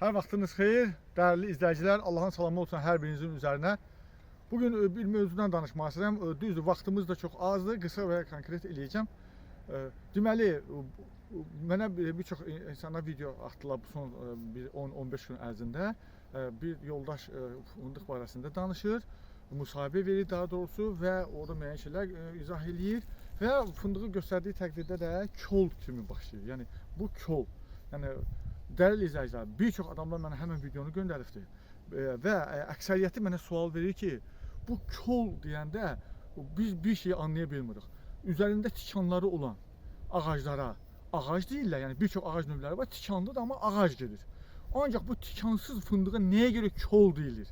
Hər vaxtınız xeyir, dəyərli izləyicilər. Allahın salamı olsun hər birinizin üzərinə. Bugün bir mövzudan danışmaq istəyirəm. Düzdür, vaxtımız da çox azdır. Qısa və konkret eləyəcəm. Deməli, mənə bir çox insanlar video atdılar bu son 10-15 gün ərzində. Bir yoldaş fındıq barəsində danışır, müsahibə verir daha doğrusu və orada müəyyən şeylər izah eləyir və fındığı göstərdiyi təqdirdə də kol kimi başlayır. Yəni bu kol. Yəni dəyərli izləyicilər, bir çox adamlar mənə həmin videonu göndəribdir və əksəriyyəti mənə sual verir ki, bu kol deyəndə biz bir şeyi anlaya bilmirik. Üzərində tikanları olan ağaclara ağac deyirlər, yəni bir çox ağac növləri var, tikanlıdır amma ağac gedir. Ancaq bu tikansız fındığa nəyə görə kol deyilir?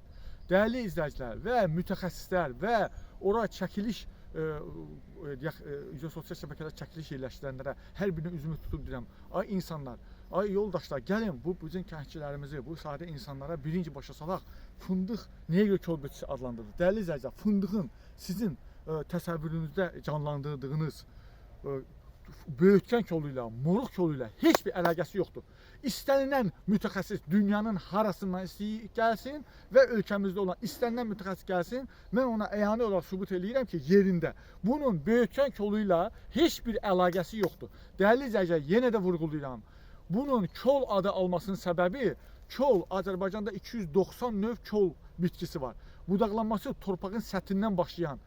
Dəyərli izləyicilər və mütəxəssislər və ora çəkiliş sosial şəbəkələrdə çəkiliş yerləşdirənlərə hər birinə üzümü tutub deyirəm, ay insanlar, ay yoldaşlar, gəlin bu bizim kəndçilərimizi, bu sadə insanlara birinci başa salaq, fındıq nəyə görə kol bitkisi adlandırılır? Dəyərli izləyicilər, fındığın sizin təsəvvürünüzdə canlandırdığınız böyütkən kolu ilə, moruq kolu ilə heç bir əlaqəsi yoxdur. İstənilən mütəxəssis dünyanın harasından gəlsin və ölkəmizdə olan istənilən mütəxəssis gəlsin, mən ona əyani olaraq sübut eləyirəm ki, yerində bunun böyütkən kolu ilə heç bir əlaqəsi yoxdur. Dəyərli izləyicilər, yenə də vurğulayıram. Bunun kol adı almasının səbəbi, kol, Azərbaycanda 290 növ kol bitkisi var. Budaqlanması torpağın səthindən başlayan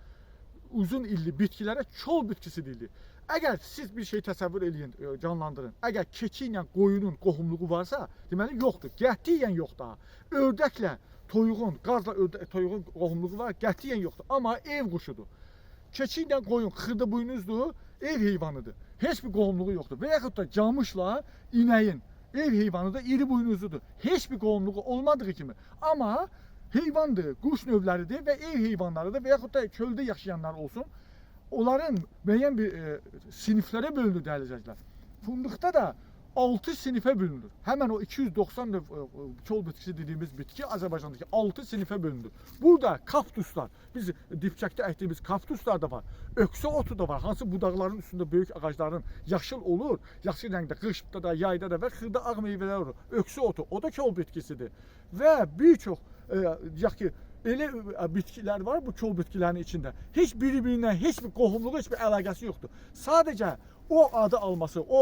uzun illi bitkilərə kol bitkisi deyilir. Əgər siz bir şey təsəvvür eləyin, canlandırın. Əgər keçi ilə qoyunun qohumluğu varsa, deməli yoxdur. Qətiyyən yoxdur. Ördəklə toyuğun, qazla toyuğun qohumluğu var, qətiyyən yoxdur. Amma ev quşudur. Keçi ilə qoyun xırdabuynuzdur, ev heyvanıdır. Heç bir qohumluğu yoxdur. Və yaxud da camışla inəyin ev heyvanıdır, iri buynuzludur. Heç bir qohumluğu olmadığı kimi. Amma heyvandır, quş növləridir və ev heyvanlarıdır və yaxud da çöldə yaşayanlar olsun. Onların müəyyən bir siniflərə bölünür dəyərli izləyicilər. Fındıqda da 6 sinifə bölünür. Həmən o 290 növ kol bitkisi dediyimiz bitki Azərbaycandakı 6 sinifə bölünür. Burada kaktuslar, biz dibçəkdə əkdiyimiz kaktuslar da var. Öksü otu da var. Hansı budaqların üstündə böyük ağacların yaşıl olur. Yaşıl rəngdə, qışda da, yayda da və xırda ağ meyvələr olur. Öksü otu, o da kol bitkisidir. Və bir çox deyək ki, elə bitkilər var bu kol bitkilərinin içində. Heç biri-birinə, heç bir qohumluğu, heç bir əlaqəsi yoxdur. Sadəcə o adı alması, o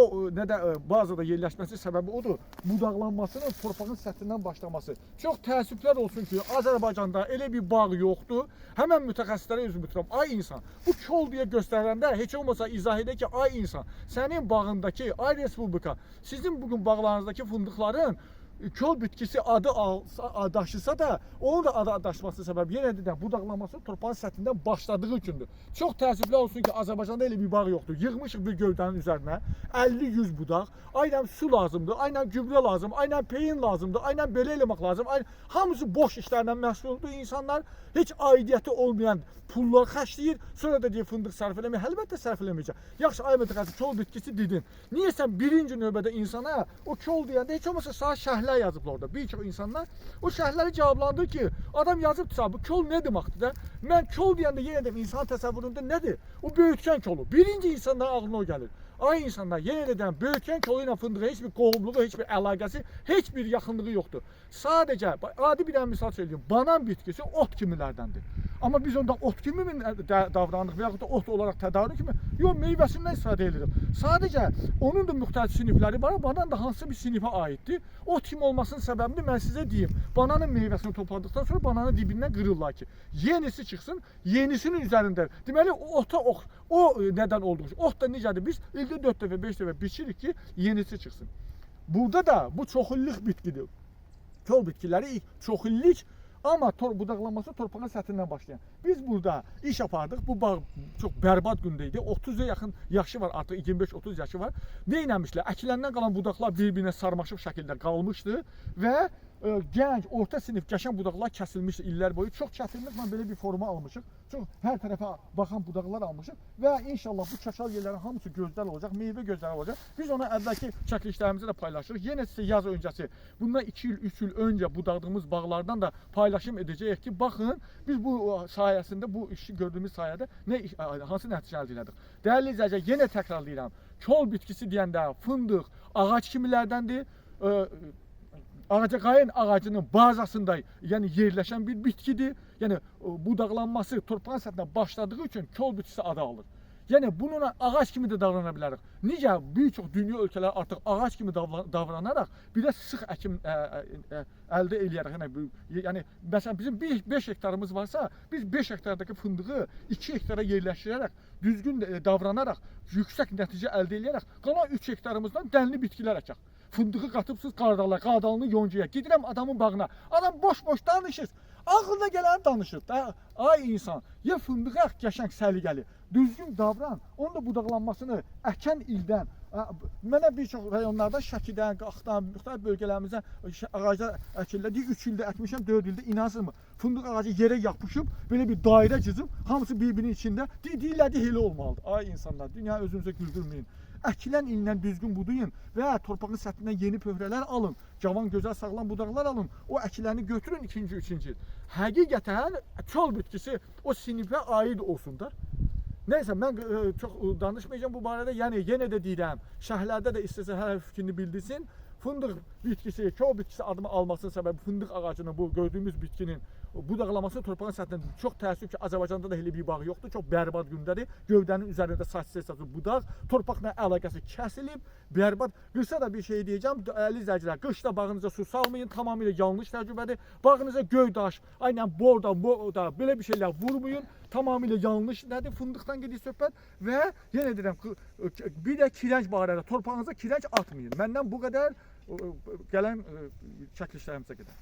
bazada yerləşməsi səbəbi odur. Budaqlanmasının torpağın səthindən başlaması. Çox təəssüflər olsun ki, Azərbaycanda elə bir bağ yoxdur. Həmən mütəxəssislərə özüm bitirəm. Ay insan, bu kol deyə göstərəndə heç olmasa izah edək ki, ay insan, sənin bağındakı, ay respublika, sizin bugün bağlarınızdakı fındıqların kol bitkisi adı daşısa da, onun da adı daşıması səbəbi yenə deyirəm, budaqlanması torpağın səthindən başladığı üçündür. Çox təəssüflər olsun ki, Azərbaycanda elə bir bağ yoxdur. Yığmışıq bir gövdənin üzərinə 50-100 budaq. Aynən su lazımdır, aynən gübrə lazım, aynən peyin lazımdır, aynən belə eləmək lazım. Hamısı boş işlərlə məşğuldur. İnsanlar heç aidiyyəti olmayan pullar xərcləyir, sonra da deyir fındıq sərf eləməyir. Əlbəttə sərf eləməyəcək. Yaxşı, ay mütəxəssis, kol bitkisi dedin. Niyə sən birinci növbədə insana o kol deyəndə heç olmasa sağ şərhlər yazıblar orada. Bir çox insanlar o şərhləri cavablandır ki, adam yazıbdırsa, bu kol nə deməkdir də? Mən kol deyəndə yenə də insan təsəvvüründə nədir? O böyütkən kolu. Birinci insanların ağlına o gəlir. Ay insanlar, yenə də deyəm, böyütkən kolu ilə fındığa heç bir qohumluğu, heç bir əlaqəsi, heç bir yaxınlığı yoxdur. Sadəcə, adi bir dənə misal söyləyeyim, banan bitkisi ot kimilərdəndir. Amma biz onda ot kimi mi davranırıq və yaxud da ot olaraq tədarük kimi? Yox, meyvəsindən istifadə edirik. Sadəcə, onun da müxtəlif sinifləri var, banan da hansı bir sinifə aiddir. Ot kimi olmasının səbəbini mən sizə deyim. Bananın meyvəsini topladıqdan sonra bananın dibindən qırırlar ki, yenisi çıxsın, yenisinin üzərində. Deməli, o nədən olduğu ot da necədir? Biz ildə 4 dəfə, 5 dəfə biçirik ki, yenisi çıxsın. Burada da bu çoxillik bitkidir. Kol bitkiləri çoxillik, amma budaqlanması torpağın səthindən başlayan. Biz burada iş apardıq, bu bağ çox bərbad gündə idi. 30'a yaxın yaşı var, artıq 25-30 yaşı var. Nə eləmişlər? Əkiləndən qalan budaqlar bir-birinə sarmaşıq şəkildə qalmışdı və gənc, orta sinif qəşəng budaqlar kəsilmişdi illər boyu. Çox kəsilmiş, mən belə bir forma almışıq. Çox hər tərəfə baxan budaqlar almışıq və inşallah bu çaçal yerlərin hamısı gözəl olacaq, meyvə gözəl olacaq. Biz onu əvvəlki çəkilişlərimizdə də paylaşırıq. Yenə sizə yaz öncəsi, bundan 2 il, 3 il öncə budaqdığımız bağlardan da paylaşım edəcəyik ki, baxın, biz bu sayəsində, bu işi gördüyümüz sayədə hansı nəticə əldə elədik. Dəyərli izləyicilər, yenə təkrarlayıram. Kol bitkisi deyəndə fındıq ağac kimilərdəndir. ağacaqayın ağacının bazasında yəni yerləşən bir bitkidir. Yəni budaqlanması torpağın səthinə başladığı üçün kol bitkisi adı alır. Yəni bununla ağac kimi də davrana bilərik. Necə bir çox dünya ölkələri artıq ağac kimi davranaraq bir də sıx əkim əldə eləyərək. Yəni məsələn bizim 5 hektarımız varsa, biz 5 hektardakı fındığı 2 hektara yerləşdirərək, düzgün davranaraq, yüksək nəticə əldə eləyərək qalan 3 hektarımızdan dənli bitkilər əkək. Fındığı qatıbsız qardala, qardalını yoncaya. Gedirəm adamın bağına. Adam boş-boş danışır. Ağılda gələni danışır. Ay insan, ya fındığı ək qəşəng səliqəli, düzgün davran, onun da budaqlanmasını əkən ildən. Mənə bir çox rayonlarda Şəkidən, Qaxdan, müxtəlif bölgələrimizdən ağaclar əkirlər. 3 ildə əkmişəm, 4 ildə inansızmı? Fındıq ağacı yerə yapışıb, belə bir dairə cızıb, hamısı bir-birinin içində. Deyirlər elə olmalıdır. Ay insanlar, dünya özünüzə güldürməyin. Əkilən illə düzgün budayın və torpağın səthindən yeni pöhrələr alın. Cavan, gözəl, sağlam budaqlar alın. O əkiləni götürün ikinci, üçüncü il. Həqiqətən kol bitkisi o sinifə aid olsun da. Neyse, mən çox danışmayacağım bu barədə. Yəni yenə də deyirəm, şəhərlərdə də istəsə hər fikrini bildirsin. Fındıq bitkisi, kol bitkisi adını almasının səbəbi fındıq ağacının, bu gördüyümüz bitkinin budaqlaması torpağın səthindən. Çox təəssüf ki, Azərbaycanda da elə bir bağ yoxdur. Çox bərbad gündədir. Gövdənin üzərində saç budaq, torpaqla əlaqəsi kəsilib, bərbad. Qısa da bir şey deyəcəm. Əziz izləyicilər, qışda bağınıza su salmayın. Tamamilə yanlış təcrübədir. Bağınıza göy daş, aynen borda, belə bir şeylər vurmayın. Tamamilə yanlış nədir? Fındıqdan gedir söhbət və yenə deyirəm, bir də kirənc barədə torpağınıza kirənc atmayın. Məndən bu qədər, gələn çəkilişlərimizə qədər.